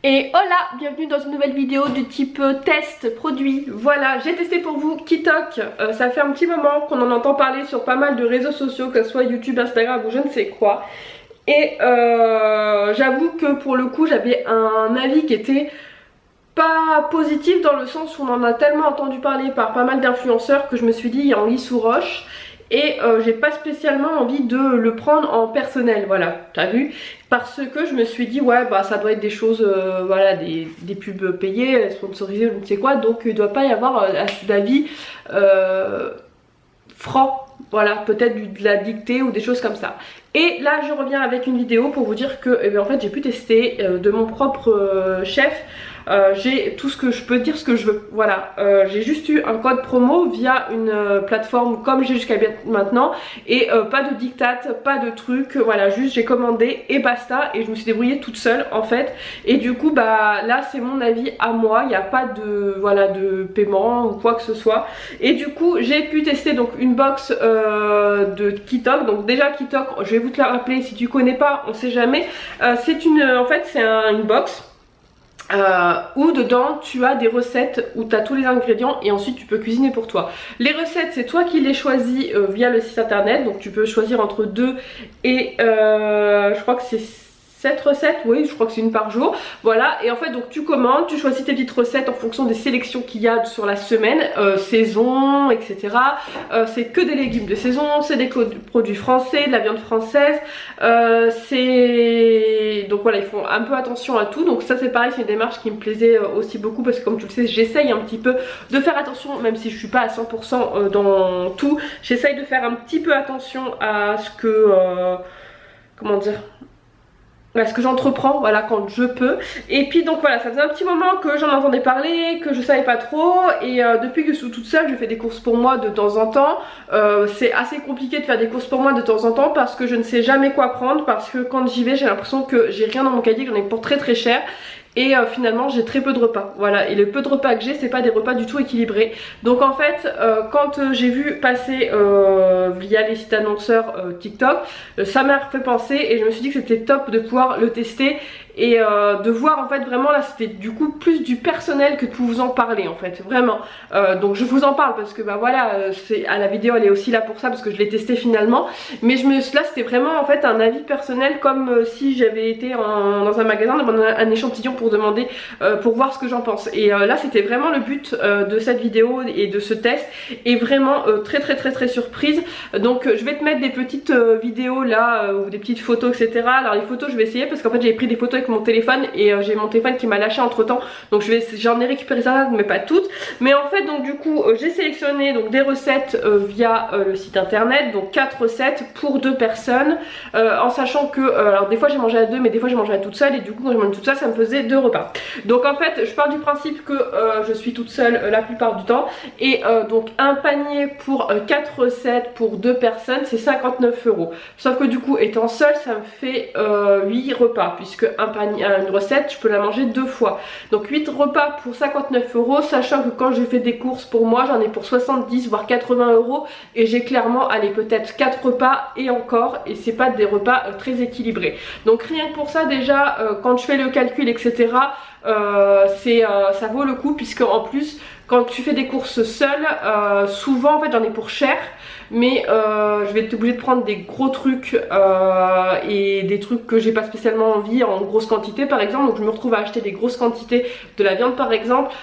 Et hola, bienvenue dans une nouvelle vidéo du type test produit. Voilà, j'ai testé pour vous Kitok. Ça fait un petit moment qu'on en entend parler sur pas mal de réseaux sociaux, que ce soit YouTube, Instagram ou je ne sais quoi. Et j'avoue que pour le coup j'avais un avis qui était pas positif, dans le sens où on en a tellement entendu parler par pas mal d'influenceurs que je me suis dit il y a anguille sous roche. Et j'ai pas spécialement envie de le prendre en personnel, voilà, t'as vu, parce que je me suis dit ouais bah ça doit être des choses, voilà, des pubs payées, sponsorisées, je ne sais quoi, donc il doit pas y avoir d'avis franc, voilà, peut-être de la dictée ou des choses comme ça. Et là je reviens avec une vidéo pour vous dire que en fait j'ai pu tester de mon propre chef. J'ai tout ce que je peux dire, ce que je veux, voilà. J'ai juste eu un code promo via une plateforme comme j'ai jusqu'à maintenant, et pas de diktat, pas de truc, voilà, juste j'ai commandé et basta, et je me suis débrouillée toute seule en fait. Et du coup bah là c'est mon avis à moi, il n'y a pas de, voilà, de paiement ou quoi que ce soit. Et du coup j'ai pu tester donc une box de Kitok. Donc déjà Kitok, je vais vous te la rappeler si tu connais pas, on sait jamais. C'est une, en fait c'est une box où dedans tu as des recettes où tu as tous les ingrédients et ensuite tu peux cuisiner pour toi. Les recettes c'est toi qui les choisis via le site internet, donc tu peux choisir entre 2 et je crois que c'est 7 recettes, oui je crois que c'est une par jour, voilà. Et en fait donc tu commandes, tu choisis tes petites recettes en fonction des sélections qu'il y a sur la semaine, saison, etc. C'est que des légumes de saison, c'est des produits français, de la viande française, c'est... donc voilà, ils font un peu attention à tout. Donc ça c'est pareil, c'est une démarche qui me plaisait aussi beaucoup, parce que comme tu le sais j'essaye un petit peu de faire attention, même si je suis pas à 100% dans tout, j'essaye de faire un petit peu attention à ce que... comment dire, ce que j'entreprends, voilà, quand je peux. Et puis donc voilà, ça faisait un petit moment que j'en entendais parler, que je savais pas trop. Et depuis que je suis toute seule, je fais des courses pour moi de temps en temps. C'est assez compliqué de faire des courses pour moi de temps en temps, parce que je ne sais jamais quoi prendre, parce que quand j'y vais j'ai l'impression que j'ai rien dans mon cahier, que j'en ai pour très très cher. Et finalement j'ai très peu de repas, voilà. Et le peu de repas que j'ai, c'est pas des repas du tout équilibrés. Donc en fait quand j'ai vu passer via les sites annonceurs TikTok, ça m'a fait penser, et je me suis dit que c'était top de pouvoir le tester et de voir en fait vraiment. Là c'était du coup plus du personnel que de vous en parler en fait, vraiment. Donc je vous en parle parce que bah voilà, la vidéo elle est aussi là pour ça, parce que je l'ai testé finalement. Mais là c'était vraiment en fait un avis personnel, comme si j'avais été dans un magasin, demander un échantillon pour demander, pour voir ce que j'en pense. Et là c'était vraiment le but de cette vidéo et de ce test, et vraiment très surprise. Donc je vais te mettre des petites vidéos là, ou des petites photos etc. Alors les photos je vais essayer, parce qu'en fait j'avais pris des photos avec mon téléphone, et j'ai mon téléphone qui m'a lâché entre temps, donc j'en ai récupéré ça mais pas toutes. Mais en fait donc du coup j'ai sélectionné donc des recettes via le site internet, donc 4 recettes pour 2 personnes, en sachant que alors des fois j'ai mangé à 2, mais des fois j'ai mangé à toute seule, et du coup quand j'ai mangé toute seule ça me faisait 2 repas. Donc en fait je pars du principe que je suis toute seule la plupart du temps, et donc un panier pour 4 recettes pour 2 personnes c'est 59 €. Sauf que du coup étant seule ça me fait 8 repas, puisque une recette je peux la manger 2 fois. Donc 8 repas pour 59 €, sachant que quand j'ai fait des courses pour moi j'en ai pour 70 voire 80 €, et j'ai clairement allez peut-être 4 repas et encore, et c'est pas des repas très équilibrés. Donc rien que pour ça déjà, quand je fais le calcul etc, ça vaut le coup, puisque en plus quand tu fais des courses seule, souvent en fait j'en ai pour cher, mais je vais être obligée de prendre des gros trucs et des trucs que j'ai pas spécialement envie en grosse quantité par exemple. Donc je me retrouve à acheter des grosses quantités de la viande par exemple,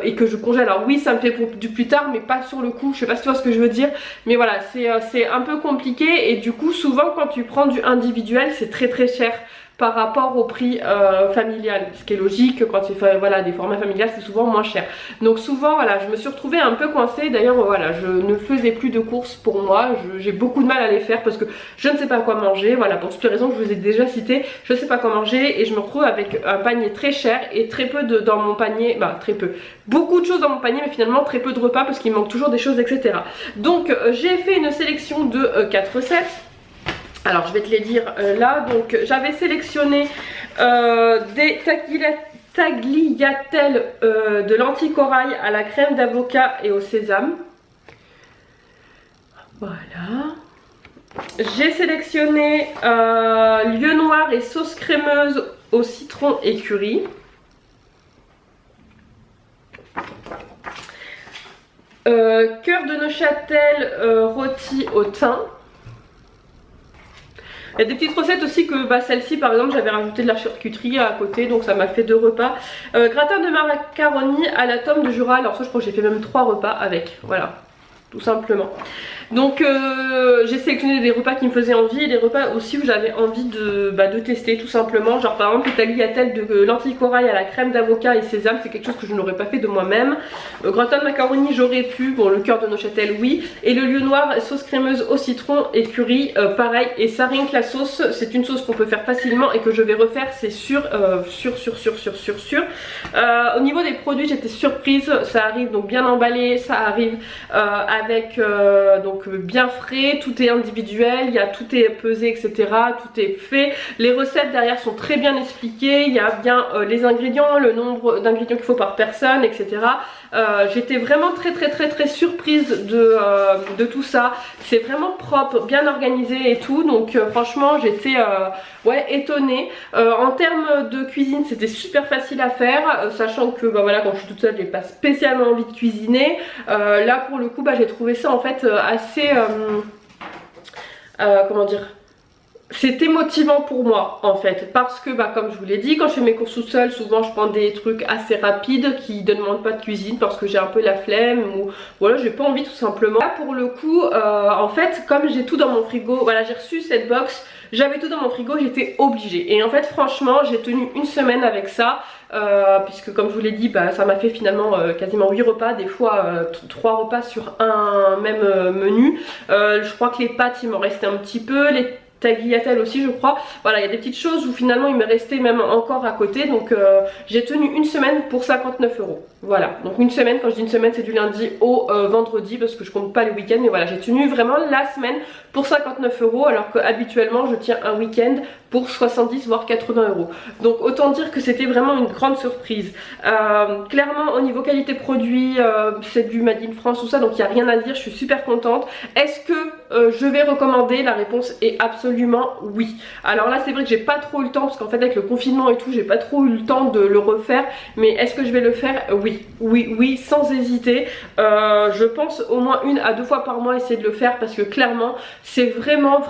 et que je congèle. Alors oui ça me fait pour du plus tard, mais pas sur le coup, je sais pas si tu vois ce que je veux dire, mais voilà c'est un peu compliqué. Et du coup souvent quand tu prends du individuel c'est très cher par rapport au prix familial, ce qui est logique. Quand tu fais voilà, des formats familiales c'est souvent moins cher. Donc souvent voilà, je me suis retrouvée un peu coincée. D'ailleurs voilà, je ne faisais plus de courses pour moi, j'ai beaucoup de mal à les faire parce que je ne sais pas quoi manger, voilà, pour toutes les raisons que je vous ai déjà citées. Je ne sais pas quoi manger, et je me retrouve avec un panier très cher et très peu dans mon panier, bah très peu, beaucoup de choses dans mon panier, mais finalement très peu de repas parce qu'il manque toujours des choses etc. Donc j'ai fait une sélection de 4 recettes. Alors je vais te les dire là. Donc j'avais sélectionné des tagliatelles de lentilles corail à la crème d'avocat et au sésame. Voilà. J'ai sélectionné lieu noir et sauce crémeuse au citron et curry. Cœur de Neuchâtel rôti au thym. Il y a des petites recettes aussi que celle-ci par exemple j'avais rajouté de la charcuterie à côté, donc ça m'a fait 2 repas. Gratin de macaroni à la tome de Jura, alors ça je crois que j'ai fait même 3 repas avec, voilà, tout simplement. Donc j'ai sélectionné des repas qui me faisaient envie et des repas aussi où j'avais envie de tester tout simplement. Genre par exemple les tagliatelles de lentilles corail à la crème d'avocat et sésame, c'est quelque chose que je n'aurais pas fait de moi-même. Gratin de macaroni j'aurais pu, bon le cœur de Neuchâtel oui. Et le lieu noir sauce crémeuse au citron et curry pareil. Et ça rien que la sauce, c'est une sauce qu'on peut faire facilement et que je vais refaire, c'est sûr. Au niveau des produits j'étais surprise, ça arrive donc bien emballé, ça arrive avec donc bien frais, tout est individuel, tout est pesé etc, tout est fait, les recettes derrière sont très bien expliquées, il y a bien les ingrédients, le nombre d'ingrédients qu'il faut par personne etc. J'étais vraiment très surprise de tout ça, c'est vraiment propre, bien organisé et tout, donc franchement j'étais ouais, étonnée. En termes de cuisine c'était super facile à faire, sachant que voilà, quand je suis toute seule j'ai pas spécialement envie de cuisiner. Là pour le coup j'ai trouvé ça en fait assez comment dire, c'était motivant pour moi en fait, parce que comme je vous l'ai dit, quand je fais mes courses toute seule souvent je prends des trucs assez rapides qui ne demandent pas de cuisine parce que j'ai un peu la flemme ou voilà, j'ai pas envie tout simplement. Là pour le coup en fait comme j'ai tout dans mon frigo, voilà, j'ai reçu cette box, j'avais tout dans mon frigo, j'étais obligée et en fait franchement j'ai tenu une semaine avec ça. Puisque comme je vous l'ai dit ça m'a fait finalement quasiment 8 repas, des fois 3 repas sur un même menu. Je crois que les pâtes il m'en restait un petit peu, les tagliatelle aussi je crois, voilà, il y a des petites choses où finalement il me restait même encore à côté, donc j'ai tenu une semaine pour 59 €. Voilà, donc une semaine, quand je dis une semaine c'est du lundi au vendredi parce que je compte pas les week-ends, mais voilà, j'ai tenu vraiment la semaine pour 59 € alors que habituellement je tiens un week-end pour 70 voire 80 €. Donc autant dire que c'était vraiment une grande surprise. Clairement au niveau qualité produit c'est du Made in France tout ça, donc il n'y a rien à dire, je suis super contente. Est-ce que je vais recommander? La réponse est absolument oui. Alors là c'est vrai que j'ai pas trop eu le temps parce qu'en fait avec le confinement et tout j'ai pas trop eu le temps de le refaire, mais est-ce que je vais le faire? Oui, sans hésiter. Je pense au moins 1 à 2 fois par mois essayer de le faire parce que clairement c'est vraiment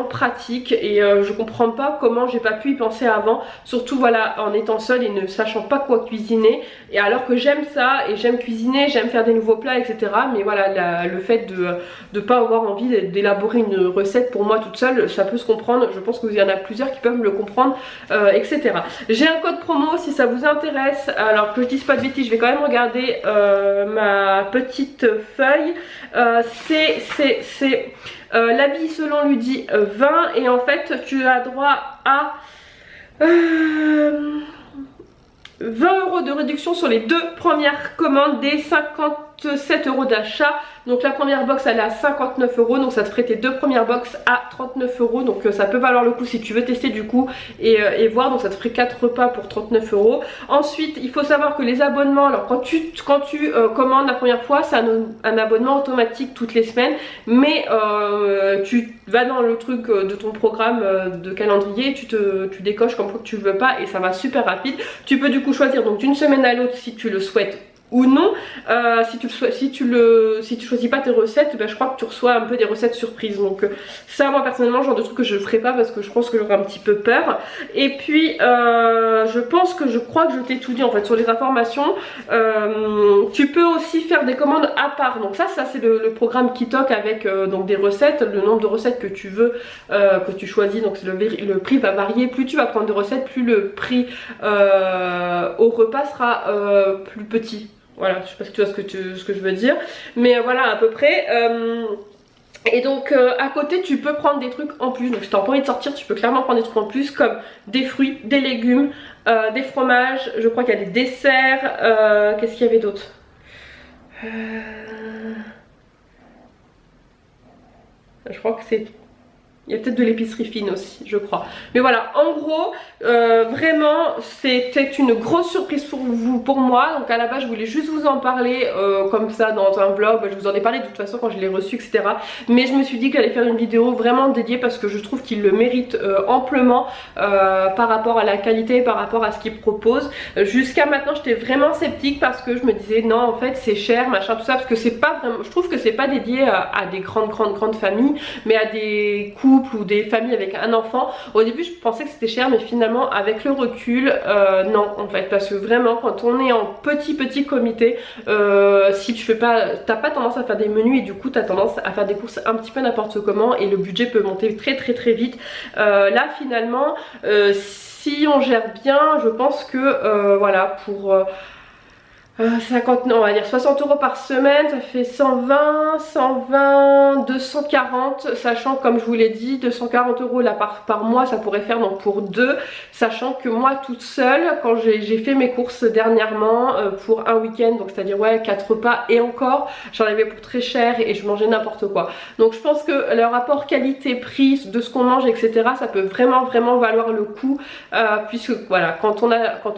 pratique et je comprends pas comment j'ai pas pu y penser avant, surtout voilà en étant seule et ne sachant pas quoi cuisiner, et alors que j'aime ça et j'aime cuisiner, j'aime faire des nouveaux plats etc, mais voilà le fait de pas avoir envie d'élaborer une recette pour moi toute seule, ça peut se comprendre, je pense que vous y en a plusieurs qui peuvent me le comprendre etc. J'ai un code promo si ça vous intéresse, alors que je dise pas de bêtises, je vais quand même regarder ma petite feuille. C'est la vie selon Ludie 20 et en fait tu as droit à 20 € de réduction sur les 2 premières commandes des 57 € d'achat. Donc la première box elle est à 59 €, donc ça te ferait tes 2 premières box à 39 €, donc ça peut valoir le coup si tu veux tester du coup et voir, donc ça te ferait 4 repas pour 39 €. Ensuite il faut savoir que les abonnements, alors quand tu commandes la première fois c'est un abonnement automatique toutes les semaines, mais tu vas dans le truc de ton programme de calendrier, tu décoches comme quoi que tu veux pas et ça va super rapide. Tu peux du coup choisir donc d'une semaine à l'autre si tu le souhaites ou non. Si tu choisis pas tes recettes, je crois que tu reçois un peu des recettes surprises, donc ça moi personnellement genre de truc que je ferai pas parce que je pense que j'aurai un petit peu peur. Et puis je crois que je t'ai tout dit en fait sur les informations. Tu peux aussi faire des commandes à part, donc ça c'est le programme Kitok avec donc des recettes, le nombre de recettes que tu veux, que tu choisis, donc le prix va varier, plus tu vas prendre de recettes plus le prix au repas sera plus petit. Voilà, je sais pas si tu vois ce que je veux dire, mais voilà à peu près. Et donc à côté tu peux prendre des trucs en plus, donc si t'as pas envie de sortir tu peux clairement prendre des trucs en plus comme des fruits, des légumes, des fromages, je crois qu'il y a des desserts, qu'est-ce qu'il y avait d'autre, je crois que c'est Il y a peut-être de l'épicerie fine aussi, je crois. Mais voilà, en gros, vraiment, c'était une grosse surprise pour vous, pour moi. Donc à la base, je voulais juste vous en parler comme ça dans un vlog. Je vous en ai parlé de toute façon quand je l'ai reçu, etc. Mais je me suis dit que j'allais faire une vidéo vraiment dédiée parce que je trouve qu'il le mérite amplement par rapport à la qualité, par rapport à ce qu'il propose. Jusqu'à maintenant, j'étais vraiment sceptique parce que je me disais non, en fait, c'est cher, machin, tout ça. Parce que c'est pas vraiment, je trouve que c'est pas dédié à des grandes familles, mais à des couples ou des familles avec un enfant. Au début je pensais que c'était cher, mais finalement avec le recul non en fait, parce que vraiment quand on est en petit comité, si tu fais pas, t'as pas tendance à faire des menus et du coup t'as tendance à faire des courses un petit peu n'importe comment et le budget peut monter très vite. Là finalement si on gère bien, je pense que voilà, pour 50, non, on va dire 60 € par semaine, ça fait 120, 240, sachant comme je vous l'ai dit, 240 € là par mois, ça pourrait faire donc pour deux, sachant que moi toute seule, quand j'ai fait mes courses dernièrement pour un week-end, donc c'est-à-dire ouais 4 repas et encore, j'en avais pour très cher et je mangeais n'importe quoi. Donc je pense que le rapport qualité-prix de ce qu'on mange, etc., ça peut vraiment valoir le coup, puisque voilà, quand on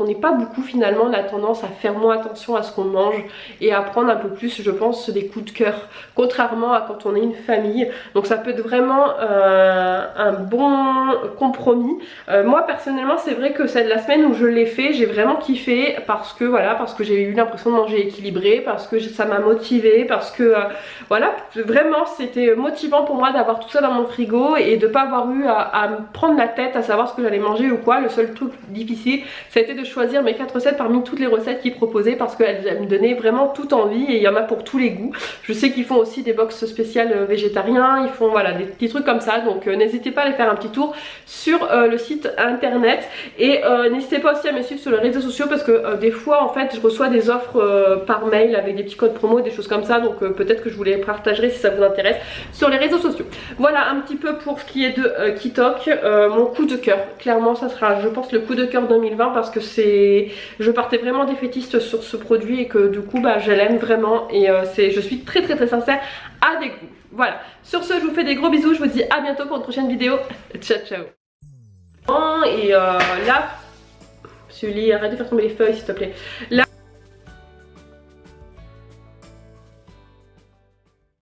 n'est pas beaucoup finalement, on a tendance à faire moins attention à ce qu'on mange et à prendre un peu plus, je pense, des coups de cœur, contrairement à quand on est une famille. Donc ça peut être vraiment un bon compromis. Moi personnellement c'est vrai que c'est la semaine où je l'ai fait, j'ai vraiment kiffé parce que voilà, parce que j'ai eu l'impression de manger équilibré, parce que ça m'a motivée, parce que voilà, vraiment c'était motivant pour moi d'avoir tout ça dans mon frigo et de pas avoir eu à me prendre la tête à savoir ce que j'allais manger ou quoi. Le seul truc difficile, ça a été de choisir mes 4 recettes parmi toutes les recettes qu'ils proposaient, parce qu'elles me donnaient vraiment toute envie et il y en a pour tous les goûts. Je sais qu'ils font aussi des box spéciales végétariens, ils font voilà des petits trucs comme ça, donc n'hésitez pas à aller faire un petit tour sur le site internet et n'hésitez pas aussi à me suivre sur les réseaux sociaux parce que des fois en fait je reçois des offres par mail avec des petits codes promo, des choses comme ça, donc peut-être que je vous les partagerai si ça vous intéresse sur les réseaux sociaux. Voilà un petit peu pour ce qui est de Kitok, mon coup de cœur. Clairement ça sera je pense le coup de cœur 2020 parce que je partais vraiment défaitiste sur ce produit et que du coup bah je l'aime vraiment et je suis très sincère à des goûts. Voilà, sur ce je vous fais des gros bisous, je vous dis à bientôt pour une prochaine vidéo. Ciao et là Sully, arrête de faire tomber les feuilles s'il te plaît. Là